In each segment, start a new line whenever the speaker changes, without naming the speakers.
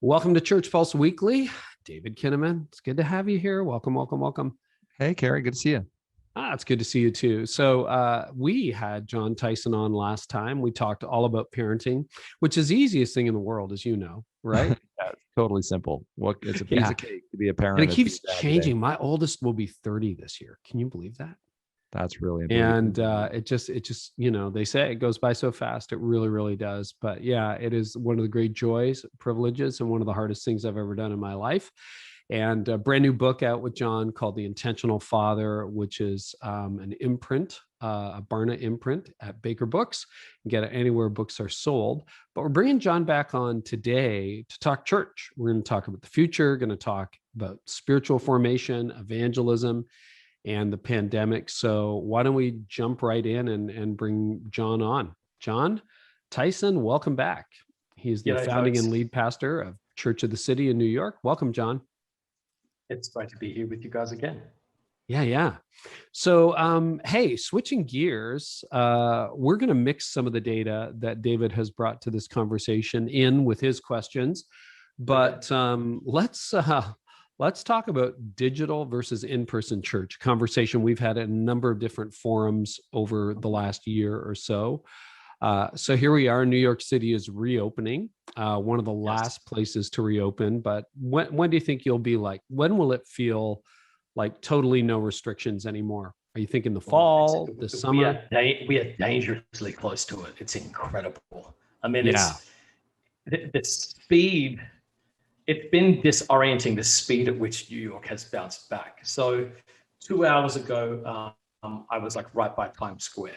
Welcome to Church Pulse Weekly. David Kinnaman, it's good to have you here. Welcome, welcome, welcome.
Hey, Carey, good to see you.
It's good to see you too. So we had Jon Tyson on last time. We talked all about parenting, which is the easiest thing in the world, as you know, right?
Yeah, it's totally simple. It's a piece of cake to be a parent.
And it keeps changing. My oldest will be 30 this year. Can you believe that?
That's really
and it just they say it goes by so fast. It really, really does. But yeah, it is one of the great joys, privileges, and one of the hardest things I've ever done in my life. And a brand new book out with Jon called The Intentional Father, which is an imprint, a Barna imprint at Baker Books. You can get it anywhere books are sold. But we're bringing Jon back on today to talk church. We're going to talk about the future, going to talk about spiritual formation, evangelism, and the pandemic. So why don't we jump right in and bring Jon on? Jon Tyson, welcome back. He's the founding and lead pastor of Church of the City in New York. Welcome, Jon.
It's great to be here with you guys again.
Yeah. So, hey, switching gears, we're going to mix some of the data that David has brought to this conversation in with his questions, but let's talk about digital versus in-person church, conversation we've had in a number of different forums over the last year or so. So here we are. New York City is reopening, one of the last places to reopen. But when do you think you'll be like? When will it feel like totally no restrictions anymore? Are you thinking the fall, the summer?
We are dangerously close to it. It's incredible. I mean, it's the speed. It's been disorienting, the speed at which New York has bounced back. So 2 hours ago, I was like right by Times Square.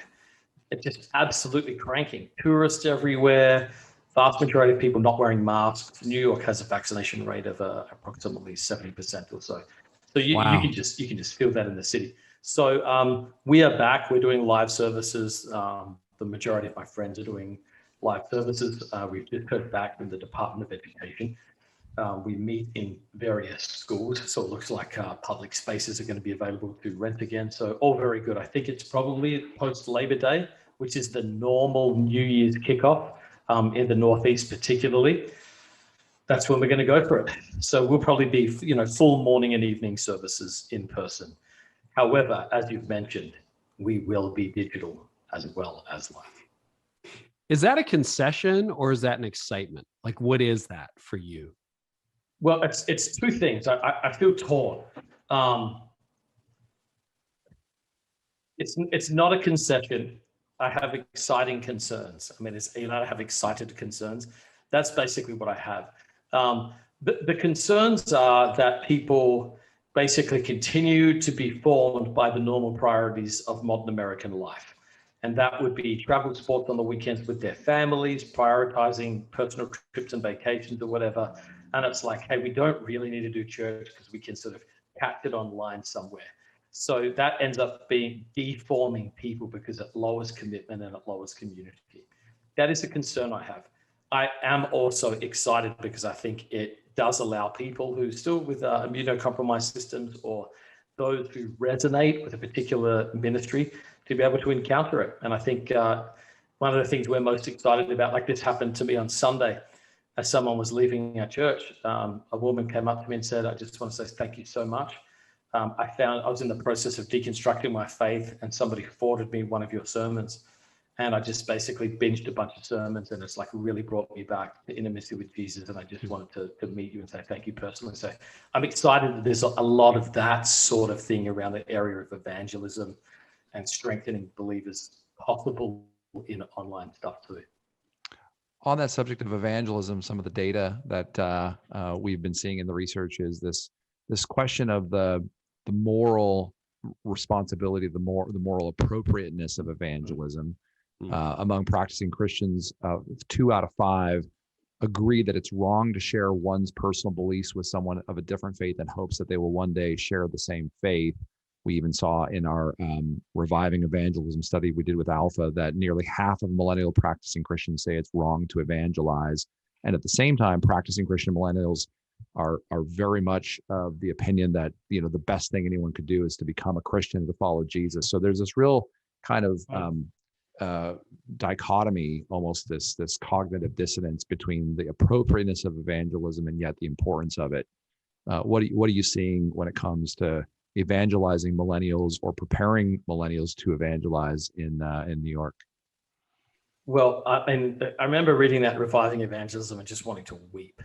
It's just absolutely cranking. Tourists everywhere, vast majority of people not wearing masks. New York has a vaccination rate of approximately 70% or so. So you can just feel that in the city. So we are back. We're doing live services. The majority of my friends are doing live services. We've just heard back from the Department of Education. We meet in various schools, so it looks like public spaces are going to be available to rent again. So all very good. I think it's probably post Labor Day, which is the normal New Year's kickoff in the Northeast, particularly. That's when we're going to go for it. So we'll probably be, full morning and evening services in person. However, as you've mentioned, we will be digital as well as live.
Is that a concession or is that an excitement? Like, what is that for you?
Well, it's two things. I feel torn. It's not a concession. I have exciting concerns. I mean, it's I have excited concerns. That's basically what I have. The concerns are that people basically continue to be formed by the normal priorities of modern American life. And that would be travel sports on the weekends with their families, prioritizing personal trips and vacations or whatever. And it's like, hey, we don't really need to do church because we can sort of catch it online somewhere. So that ends up being deforming people because it lowers commitment and it lowers community. That is a concern I have. I am also excited because I think it does allow people who still with immunocompromised systems or those who resonate with a particular ministry to be able to encounter it. And I think one of the things we're most excited about, like this happened to me on Sunday, as someone was leaving our church, a woman came up to me and said, I just want to say thank you so much. I was in the process of deconstructing my faith and somebody forwarded me one of your sermons. And I just basically binged a bunch of sermons and it's like really brought me back to intimacy with Jesus. And I just wanted to meet you and say thank you personally. So I'm excited that there's a lot of that sort of thing around the area of evangelism and strengthening believers possible in online stuff too.
On that subject of evangelism, some of the data that we've been seeing in the research is this question of the moral responsibility, the moral appropriateness of evangelism. Among practicing Christians, 2 out of 5 agree that it's wrong to share one's personal beliefs with someone of a different faith in hopes that they will one day share the same faith. We even saw in our reviving evangelism study we did with Alpha that nearly half of millennial practicing Christians say it's wrong to evangelize. And at the same time, practicing Christian millennials are very much of the opinion that, the best thing anyone could do is to become a Christian, to follow Jesus. So there's this real kind of dichotomy, almost this cognitive dissonance between the appropriateness of evangelism and yet the importance of it. What are you seeing when it comes to evangelizing millennials or preparing millennials to evangelize in New York?
Well, I remember reading that Reviving Evangelism and just wanting to weep.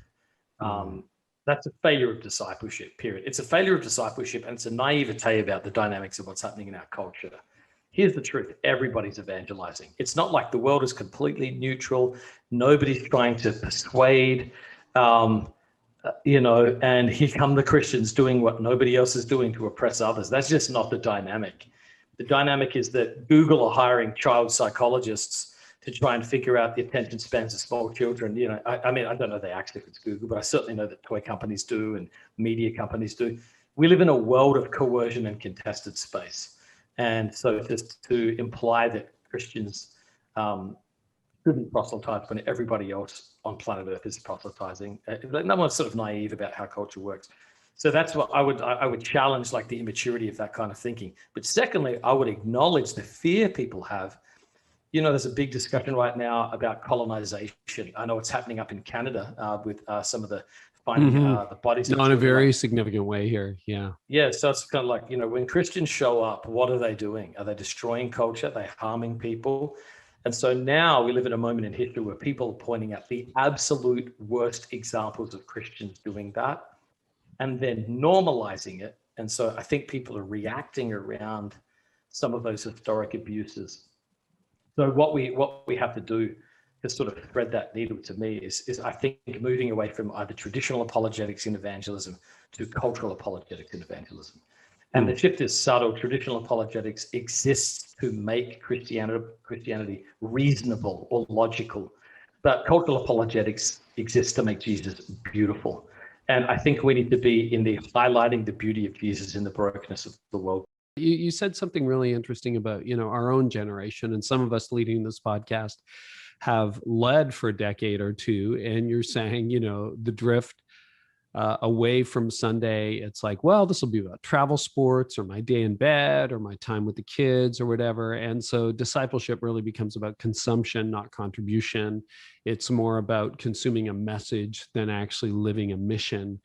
That's a failure of discipleship, period. It's a failure of discipleship, and it's a naivete about the dynamics of what's happening in our culture. Here's the truth. Everybody's evangelizing. It's not like the world is completely neutral. Nobody's trying to persuade, and here come the Christians doing what nobody else is doing to oppress others. That's just not the dynamic. The dynamic is that Google are hiring child psychologists to try and figure out the attention spans of small children. I don't know the actually if it's Google, but I certainly know that toy companies do and media companies do. We live in a world of coercion and contested space. And so just to imply that Christians shouldn't proselytize when everybody else on planet Earth is proselytizing, no one's sort of naive about how culture works. So that's what I would challenge, like the immaturity of that kind of thinking. But secondly, I would acknowledge the fear people have. There's a big discussion right now about colonization. I know it's happening up in Canada with some of the finding the bodies.
No, in a very significant way here. Yeah.
Yeah. So it's kind of like, when Christians show up, what are they doing? Are they destroying culture? Are they harming people? And so now we live in a moment in history where people are pointing out the absolute worst examples of Christians doing that and then normalizing it. And so I think people are reacting around some of those historic abuses. So what we have to do to sort of thread that needle, to me, is I think moving away from either traditional apologetics in evangelism to cultural apologetics in evangelism. And the shift is subtle. Traditional apologetics exists to make Christianity reasonable or logical, but cultural apologetics exists to make Jesus beautiful. And I think we need to be in the highlighting the beauty of Jesus in the brokenness of the world.
You said something really interesting about, our own generation, and some of us leading this podcast have led for a decade or two. And you're saying, the drift away from Sunday, it's like, well, this will be about travel sports or my day in bed or my time with the kids or whatever. And so discipleship really becomes about consumption, not contribution. It's more about consuming a message than actually living a mission.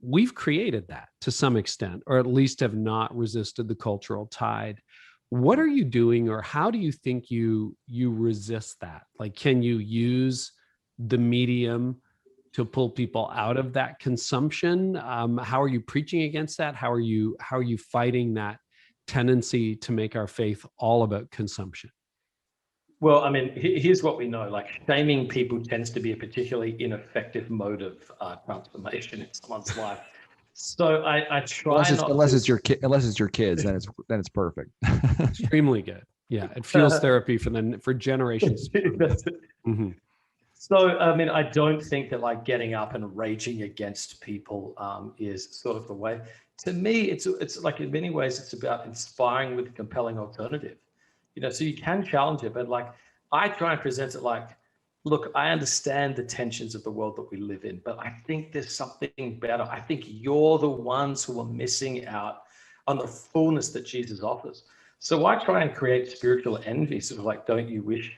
We've created that to some extent, or at least have not resisted the cultural tide. What are you doing, or how do you think you resist that? Like, can you use the medium to pull people out of that consumption? How are you preaching against that? How are you fighting that tendency to make our faith all about consumption?
Well, here's what we know, like shaming people tends to be a particularly ineffective mode of transformation in someone's life. So I try
unless it's your kids, then it's perfect.
Extremely good. Yeah. It fuels therapy for generations. Mm-hmm.
So, I don't think that like getting up and raging against people is sort of the way. To me, it's like in many ways, it's about inspiring with a compelling alternative. So you can challenge it, but like I try and present it like, look, I understand the tensions of the world that we live in, but I think there's something better. I think you're the ones who are missing out on the fullness that Jesus offers. So I try and create spiritual envy, sort of like, don't you wish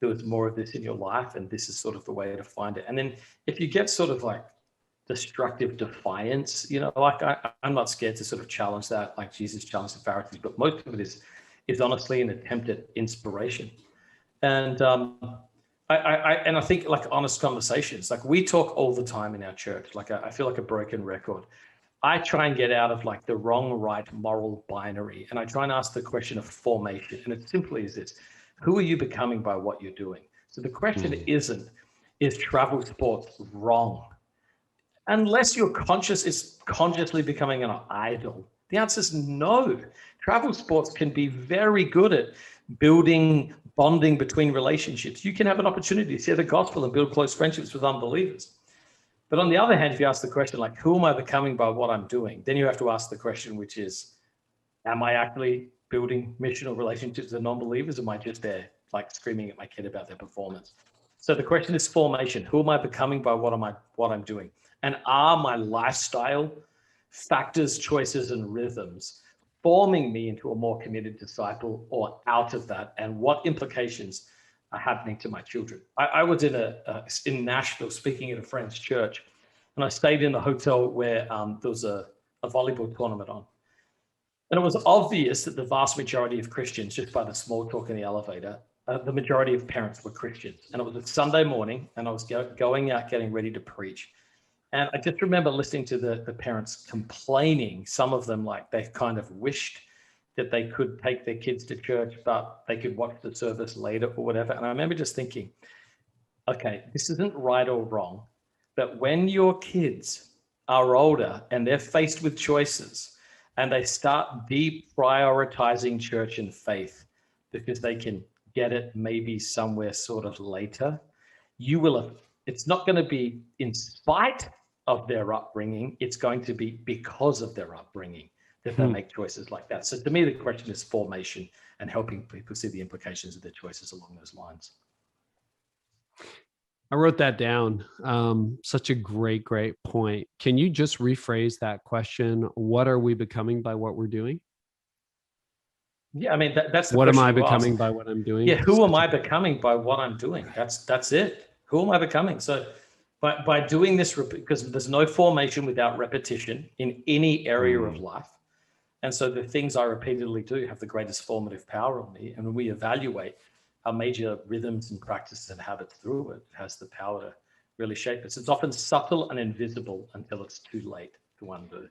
there was more of this in your life? And this is sort of the way to find it. And then if you get sort of like destructive defiance, like I'm not scared to sort of challenge that, like Jesus challenged the Pharisees, but most of it is honestly an attempt at inspiration. And I think like honest conversations, like we talk all the time in our church, like I feel like a broken record. I try and get out of like the wrong, right, moral binary. And I try and ask the question of formation. And it simply is this: who are you becoming by what you're doing? So the question isn't, is travel sports wrong? Unless you're consciously becoming an idol, the answer is no. Travel sports can be very good at building bonding between relationships. You can have an opportunity to share the gospel and build close friendships with unbelievers. But on the other hand, if you ask the question, like, who am I becoming by what I'm doing? Then you have to ask the question, which is, am I actually building missional relationships with non-believers? Or am I just there, like, screaming at my kid about their performance? So the question is formation. Who am I becoming by what I'm doing? And are my lifestyle factors, choices, and rhythms forming me into a more committed disciple or out of that, and what implications are happening to my children. I was in Nashville speaking at a friend's church, and I stayed in a hotel where there was a volleyball tournament on. And it was obvious that the vast majority of Christians, just by the small talk in the elevator, the majority of parents were Christians. And it was a Sunday morning, and I was going out getting ready to preach. And I just remember listening to the parents complaining, some of them like they kind of wished that they could take their kids to church, but they could watch the service later or whatever. And I remember just thinking, okay, this isn't right or wrong, but when your kids are older and they're faced with choices and they start deprioritizing church and faith because they can get it maybe somewhere sort of later, you will have, it's not going to be in spite of their upbringing, it's going to be because of their upbringing that they make choices like that. So to me, the question is formation and helping people see the implications of their choices along those lines.
I wrote that down. Such a great point. Can you just rephrase that question? What are we becoming by what we're doing?
Yeah, I mean, that's the
what am I
question you
becoming
asked.
by what I'm doing?
Yeah, who am I becoming by what I'm doing? That's it. Who am I becoming? So by doing this, because there's no formation without repetition in any area of life. And so the things I repeatedly do have the greatest formative power on me. And when we evaluate our major rhythms and practices and habits through it, has the power to really shape us. It's often subtle and invisible until it's too late to undo.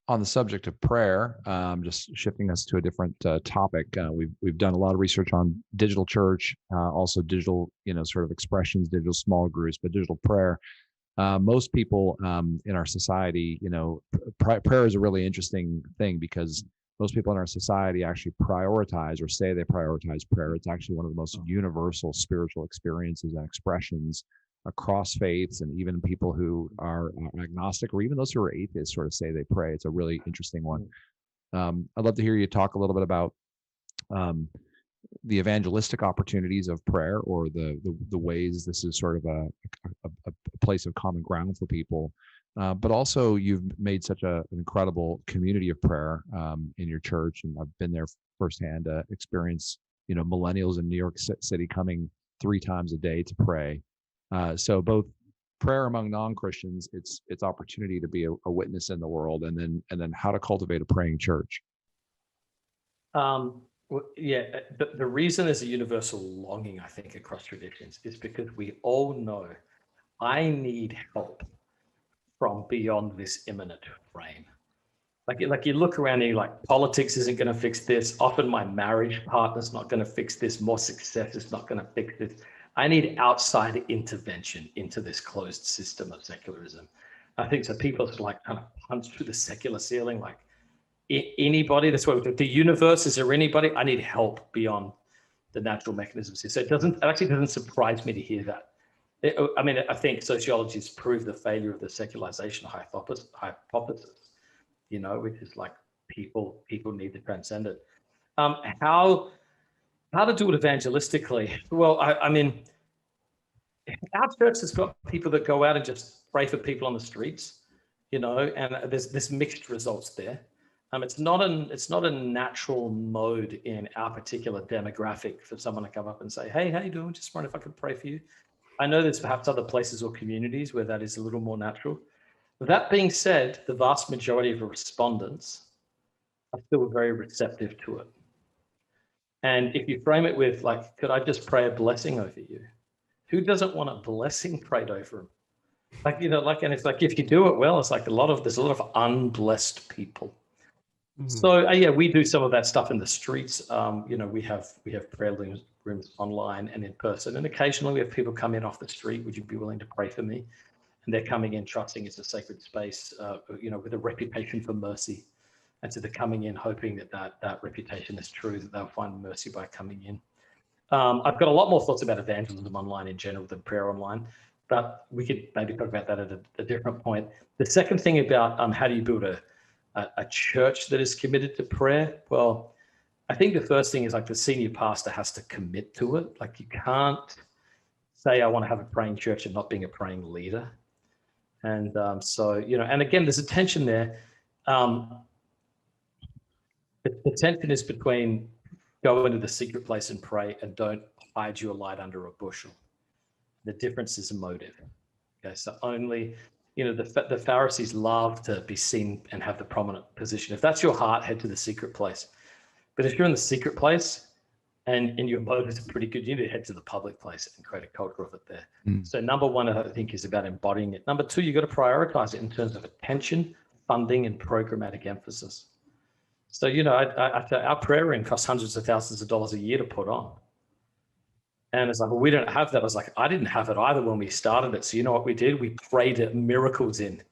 On the subject of prayer, just shifting us to a different topic, we've done a lot of research on digital church, also digital, sort of expressions, digital small groups, but digital prayer. Most people in our society, prayer is a really interesting thing because most people in our society actually prioritize or say they prioritize prayer. It's actually one of the most universal spiritual experiences and expressions across faiths, and even people who are agnostic or even those who are atheists sort of say they pray. It's a really interesting one. I'd love to hear you talk a little bit about the evangelistic opportunities of prayer, or the ways this is sort of a place of common ground for people. But also you've made such an incredible community of prayer in your church, and I've been there firsthand to experience, millennials in New York City coming 3 times a day to pray. So both prayer among non-Christians, its opportunity to be a witness in the world, and then how to cultivate a praying church.
The reason there's a universal longing, I think, across traditions is because we all know I need help from beyond this imminent frame. Like you look around and you're like, politics isn't going to fix this. Often my marriage partner's not going to fix this. More success is not going to fix this. I need outside intervention into this closed system of secularism. I think so. People sort of like kind of punch through the secular ceiling, like anybody. That's what the universe. Is there anybody? I need help beyond the natural mechanisms. So it actually doesn't surprise me to hear that. I think sociology has proved the failure of the secularization hypothesis. Which is like people need to transcend it. How to do it evangelistically? Well, I mean, our church has got people that go out and just pray for people on the streets, and there's mixed results there. It's not a natural mode in our particular demographic for someone to come up and say, "Hey, how you doing? Just wondering if I could pray for you." I know there's perhaps other places or communities where that is a little more natural. That being said, the vast majority of the respondents are still very receptive to it. And if you frame it with like, could I just pray a blessing over you? Who doesn't want a blessing prayed over them? And it's like, if you do it well, it's like there's a lot of unblessed people. So we do some of that stuff in the streets. We have prayer rooms online and in person, and occasionally we have people come in off the street. Would you be willing to pray for me? And they're coming in trusting it's a sacred space, with a reputation for mercy. And so they're coming in hoping that reputation is true, that they'll find mercy by coming in. I've got a lot more thoughts about evangelism online in general than prayer online, but we could maybe talk about that at a different point. The second thing about how do you build a church that is committed to prayer? Well, I think the first thing is like the senior pastor has to commit to it. Like you can't say, I want to have a praying church and not being a praying leader. And and again, there's a tension there. The tension is between go into the secret place and pray and don't hide your light under a bushel. The difference is a motive. Okay, so only, the Pharisees love to be seen and have the prominent position. If that's your heart, head to the secret place. But if you're in the secret place and your motives are pretty good, you need to head to the public place and create a culture of it there. So number one, I think, is about embodying it. Number two, you've got to prioritize it in terms of attention, funding, and programmatic emphasis. So, our prayer room costs hundreds of thousands of dollars a year to put on. And it's like, well, we don't have that. I was like, I didn't have it either when we started it. So you know what we did? We prayed miracles in.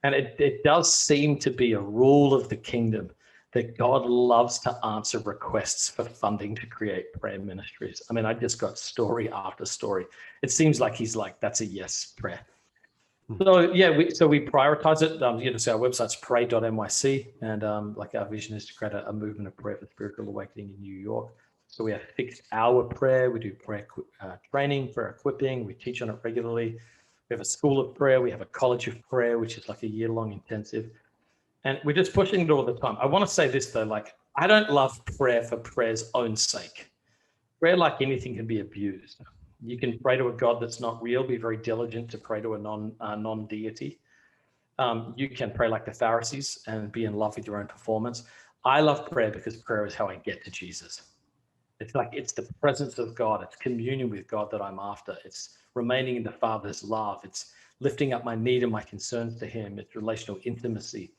And it does seem to be a rule of the kingdom that God loves to answer requests for funding to create prayer ministries. I mean, I just got story after story. It seems like he's like, that's a yes prayer. So yeah, we prioritize it. So our website's pray.nyc, and like our vision is to create a movement of prayer for spiritual awakening in New York. So we have fixed hour prayer. We do prayer training, prayer equipping. We teach on it regularly. We have a school of prayer. We have a college of prayer, which is like a year-long intensive. And we're just pushing it all the time. I want to say this though, like, I don't love prayer for prayer's own sake. Prayer, like anything, can be abused. You can pray to a God that's not real, be very diligent to pray to a non-deity. You can pray like the Pharisees and be in love with your own performance. I love prayer because prayer is how I get to Jesus. It's the presence of God. It's communion with God that I'm after. It's remaining in the Father's love. It's lifting up my need and my concerns to him. It's relational intimacy.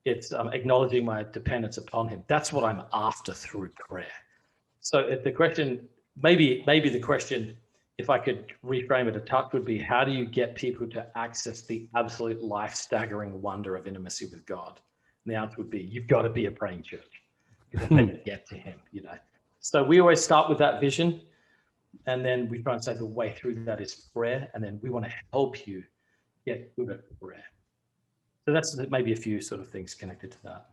It's acknowledging my dependence upon him. That's what I'm after through prayer. So if the question, maybe the question, if I could reframe it a touch, would be, how do you get people to access the absolute life-staggering wonder of intimacy with God? And the answer would be, you've got to be a praying church. Because then you get to him, So we always start with that vision, and then we try and say the way through that is prayer, and then we want to help you get good at prayer. So that's maybe a few sort of things connected to that.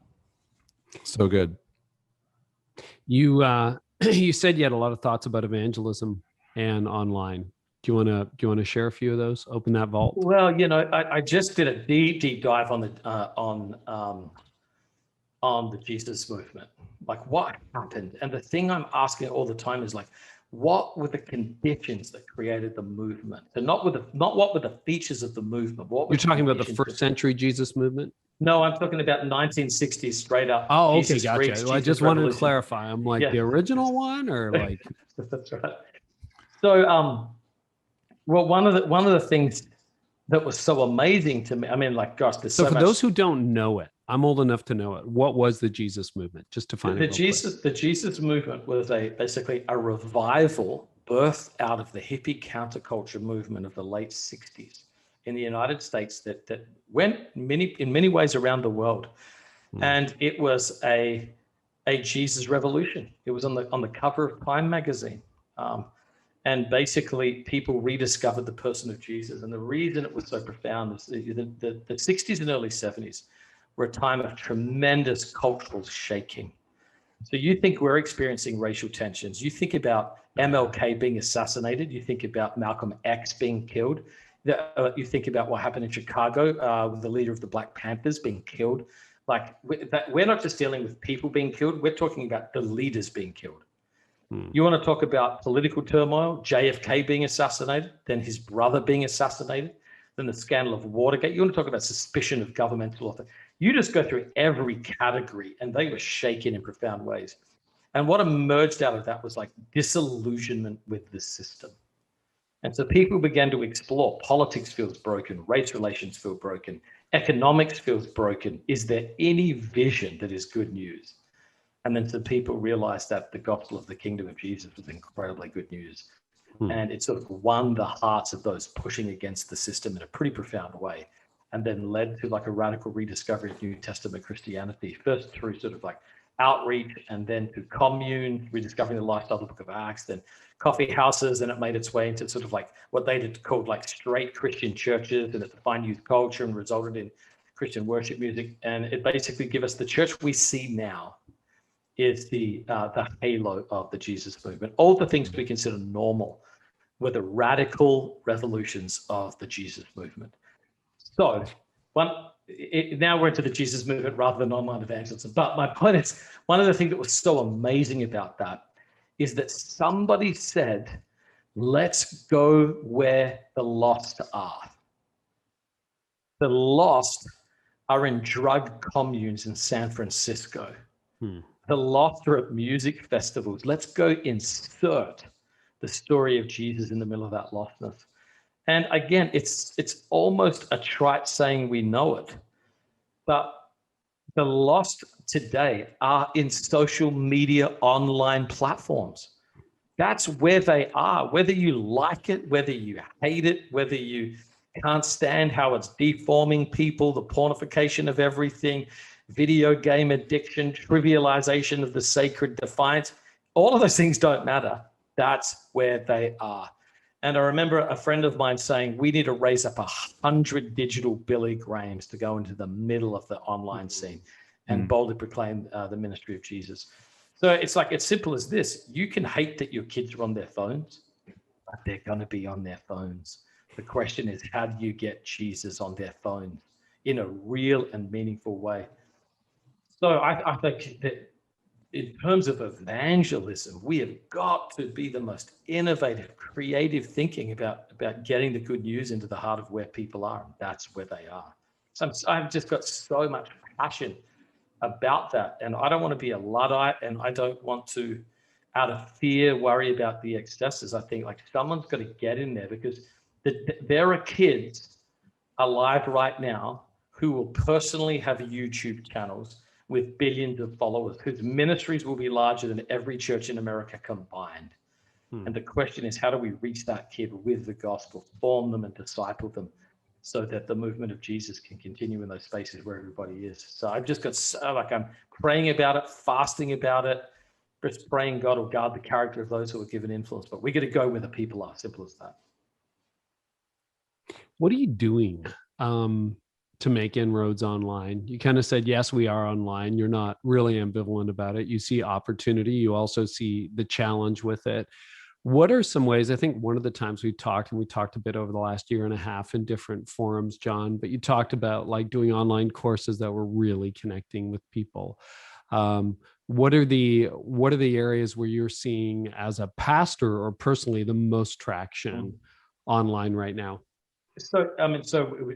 So good.
You you said you had a lot of thoughts about evangelism and online. Do you want to share a few of those? Open that vault.
Well, I just did a deep dive on the Jesus movement. Like, what happened? And the thing I'm asking all the time is like, what were the conditions that created the movement? And not what were the features of the movement.
You're talking about the first century Jesus movement?
No, I'm talking about 1960s straight up.
Oh, okay,
Jesus
gotcha.
freaks,
Well, I
Jesus
just wanted to
revolution.
clarify. I'm like, the original one, or like?
That's right. So, well, one of the things that was so amazing to me, I mean, like, gosh, there's so
for
much.
Those who don't know it, I'm old enough to know it. What was the Jesus movement? Just to find
the Jesus movement was basically a revival birthed out of the hippie counterculture movement of the late 60s in the United States that went in many ways around the world. And it was a Jesus revolution. It was on the cover of Time magazine. And basically people rediscovered the person of Jesus. And the reason it was so profound is the 60s and early 70s were a time of tremendous cultural shaking. So you think we're experiencing racial tensions. You think about MLK being assassinated. You think about Malcolm X being killed. You think about what happened in Chicago with the leader of the Black Panthers being killed. Like, we're not just dealing with people being killed. We're talking about the leaders being killed. You want to talk about political turmoil, JFK being assassinated, then his brother being assassinated, then the scandal of Watergate. You want to talk about suspicion of governmental authority. You just go through every category, and they were shaken in profound ways. And what emerged out of that was like disillusionment with the system. And so people began to explore. Politics feels broken. Race relations feel broken. Economics feels broken. Is there any vision that is good news? And then some people realized that the gospel of the kingdom of Jesus was incredibly good news. And it sort of won the hearts of those pushing against the system in a pretty profound way, and then led to like a radical rediscovery of New Testament Christianity, first through sort of like outreach, and then to commune, rediscovering the lifestyle of the book of Acts, then coffee houses, and it made its way into sort of like what they did called like straight Christian churches, and it defined youth culture and resulted in Christian worship music. And it basically gave us the church we see now is the halo of the Jesus movement. All the things we consider normal were the radical revolutions of the Jesus movement. So Now we're into the Jesus movement rather than online evangelism. But my point is, one of the things that was so amazing about that is that somebody said, let's go where the lost are. The lost are in drug communes in San Francisco. The lost are at music festivals. Let's go insert the story of Jesus in the middle of that lostness. And again, it's almost a trite saying, we know it, but the lost today are in social media online platforms. That's where they are, whether you like it, whether you hate it, whether you can't stand how it's deforming people, the pornification of everything, video game addiction, trivialization of the sacred, defiance. All of those things don't matter. That's where they are. And I remember a friend of mine saying, we need to raise up 100 digital Billy Grahams to go into the middle of the online scene and boldly proclaim the ministry of Jesus. So it's like, it's simple as this. You can hate that your kids are on their phones, but they're going to be on their phones. The question is, how do you get Jesus on their phones in a real and meaningful way? So I think that in terms of evangelism, we have got to be the most innovative, creative thinking about getting the good news into the heart of where people are. And that's where they are. So I've just got so much passion about that. And I don't want to be a Luddite, and I don't want to, out of fear, worry about the excesses. I think like someone's got to get in there, because there are kids alive right now who will personally have YouTube channels with billions of followers, whose ministries will be larger than every church in America combined. And the question is, how do we reach that kid with the gospel, form them and disciple them, so that the movement of Jesus can continue in those spaces where everybody is? So I've just got I'm praying about it, fasting about it, just praying God will guard the character of those who are given influence. But we got to go where the people are. Simple as that.
What are you doing to make inroads online? You kind of said, yes, we are online. You're not really ambivalent about it. You see opportunity. You also see the challenge with it. What are some ways? I think one of the times we talked a bit over the last year and a half in different forums, Jon, but you talked about like doing online courses that were really connecting with people. What are the areas where you're seeing as a pastor or personally the most traction online right now?
So,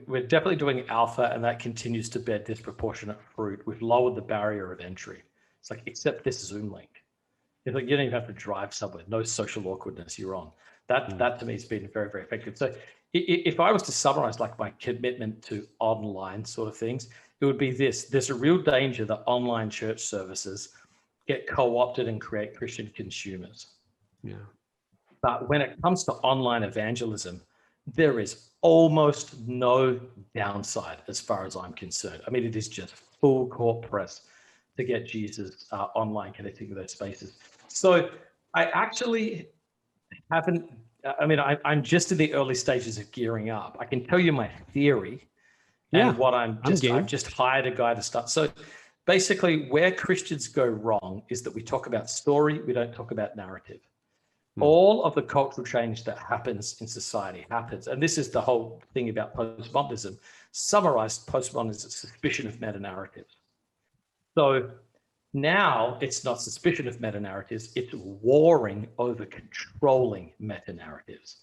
we're definitely doing alpha, and that continues to bear disproportionate fruit. We've lowered the barrier of entry. It's like, except this Zoom link. It's like, you don't even have to drive somewhere. No social awkwardness. You're on. That to me has been very, very effective. So if I was to summarize like my commitment to online sort of things, it would be this. There's a real danger that online church services get co-opted and create Christian consumers.
Yeah.
But when it comes to online evangelism, there is almost no downside as far as I'm concerned. I mean, it is just full court press to get Jesus online, connecting with those spaces. So I actually haven't, I'm just in the early stages of gearing up. I can tell you my theory and what I've just hired a guy to start. So basically where Christians go wrong is that we talk about story, we don't talk about narrative. All of the cultural change that happens in society happens. And this is the whole thing about postmodernism. Summarized, postmodernism is a suspicion of meta-narratives. So now it's not suspicion of meta-narratives, it's warring over controlling meta-narratives.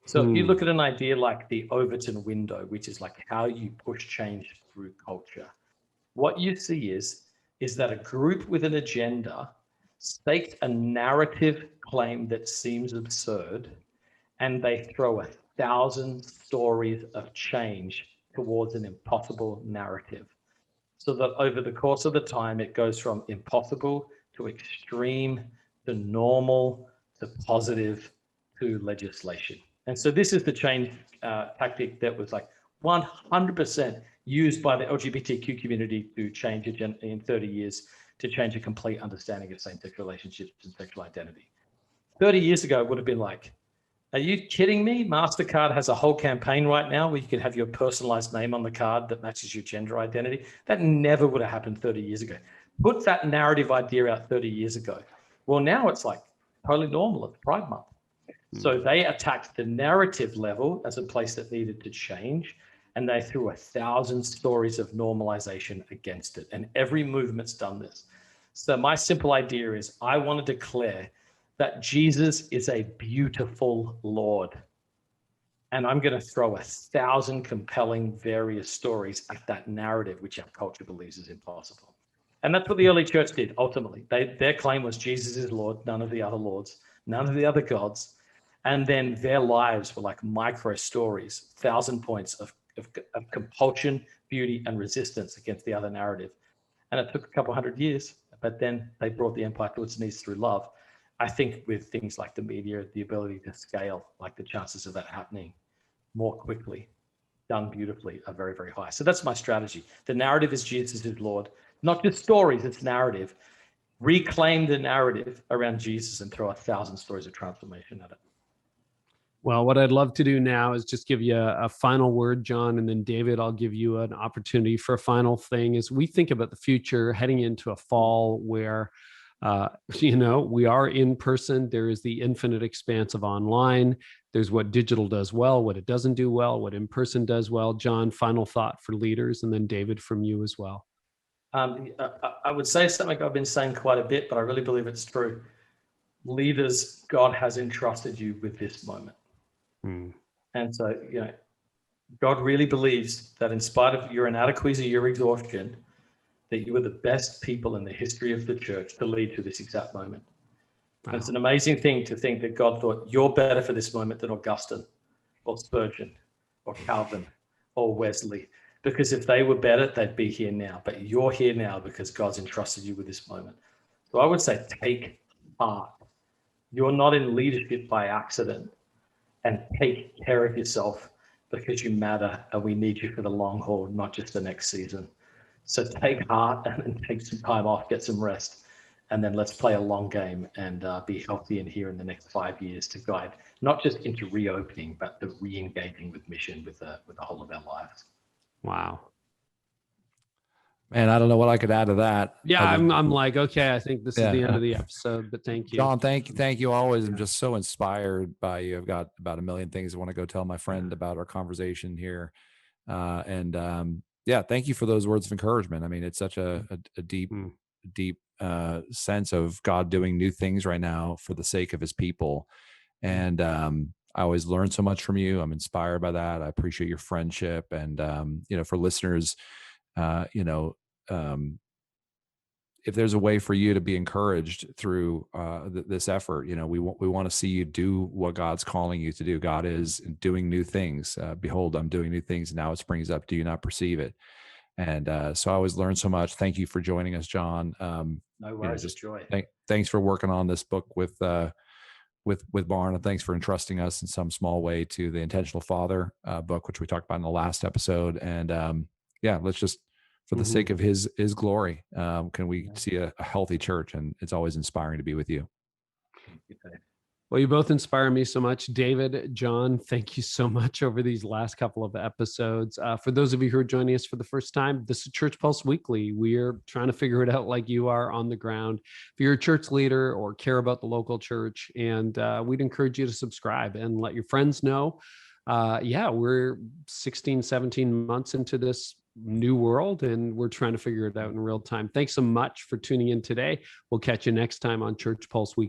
So if you look at an idea like the Overton window, which is like how you push change through culture, what you see is that a group with an agenda staked a narrative claim that seems absurd, and they throw 1,000 stories of change towards an impossible narrative. So that over the course of the time, it goes from impossible to extreme to normal to positive to legislation. And so this is the change tactic that was like 100% used by the LGBTQ community to change it in 30 years, to change a complete understanding of same-sex relationships and sexual identity. 30 years ago, it would have been like, are you kidding me? MasterCard has a whole campaign right now where you can have your personalized name on the card that matches your gender identity. That never would have happened 30 years ago. Put that narrative idea out 30 years ago. Well, now it's like totally normal. It's Pride Month. So they attacked the narrative level as a place that needed to change. and they threw 1,000 stories of normalization against it. And every movement's done this. So my simple idea is I want to declare that Jesus is a beautiful Lord. And I'm going to throw 1,000 compelling various stories at that narrative, which our culture believes is impossible. And that's what the early church did, ultimately. Their claim was Jesus is Lord, none of the other lords, none of the other gods. And then their lives were like micro stories, 1,000 points of compulsion, beauty, and resistance against the other narrative. And it took a couple hundred years, but then they brought the empire to its knees through love. I think with things like the media, the ability to scale, like the chances of that happening more quickly, done beautifully, are very, very high. So that's my strategy. The narrative is Jesus is Lord, not just stories, it's narrative. Reclaim the narrative around Jesus and throw 1,000 stories of transformation at it.
Well, what I'd love to do now is just give you a final word, Jon, and then David, I'll give you an opportunity for a final thing. As we think about the future, heading into a fall where, we are in person, there is the infinite expanse of online. There's what digital does well, what it doesn't do well, what in person does well. Jon, final thought for leaders, and then David from you as well.
I would say something I've been saying quite a bit, but I really believe it's true. Leaders, God has entrusted you with this moment. And so, God really believes that in spite of your inadequacies or your exhaustion, that you are the best people in the history of the church to lead to this exact moment. Wow. It's an amazing thing to think that God thought you're better for this moment than Augustine or Spurgeon or Calvin or Wesley, because if they were better, they'd be here now. But you're here now because God's entrusted you with this moment. So I would say take heart. You're not in leadership by accident. And take care of yourself because you matter and we need you for the long haul, not just the next season. So take heart and then take some time off, get some rest, and then let's play a long game and be healthy in here in the next 5 years to guide, not just into reopening, but the re-engaging with mission with the whole of our lives.
Wow.
Man, I don't know what I could add to that.
Yeah, I'm like, okay, I think this is the end of the episode, but thank you.
Jon, thank you always. I'm just so inspired by you. I've got about a million things I want to go tell my friend about our conversation here. Thank you for those words of encouragement. I mean, it's such a deep sense of God doing new things right now for the sake of his people. And I always learn so much from you. I'm inspired by that. I appreciate your friendship. And, for listeners, if there's a way for you to be encouraged through this effort, we want to see you do what God's calling you to do. God is doing new things. Behold, I'm doing new things. And now it springs up. Do you not perceive it? And so I always learn so much. Thank you for joining us, Jon.
No worries, just joy.
Thanks for working on this book with Barna. Thanks for entrusting us in some small way to the Intentional Father book, which we talked about in the last episode. And let's just, for the sake of his glory, can we see a healthy church? And it's always inspiring to be with you.
Well, you both inspire me so much. David, Jon, thank you so much over these last couple of episodes. For those of you who are joining us for the first time, this is Church Pulse Weekly. We're trying to figure it out like you are on the ground. If you're a church leader or care about the local church, and we'd encourage you to subscribe and let your friends know. We're 16, 17 months into this new world, and we're trying to figure it out in real time. Thanks so much for tuning in today. We'll catch you next time on Church Pulse Week.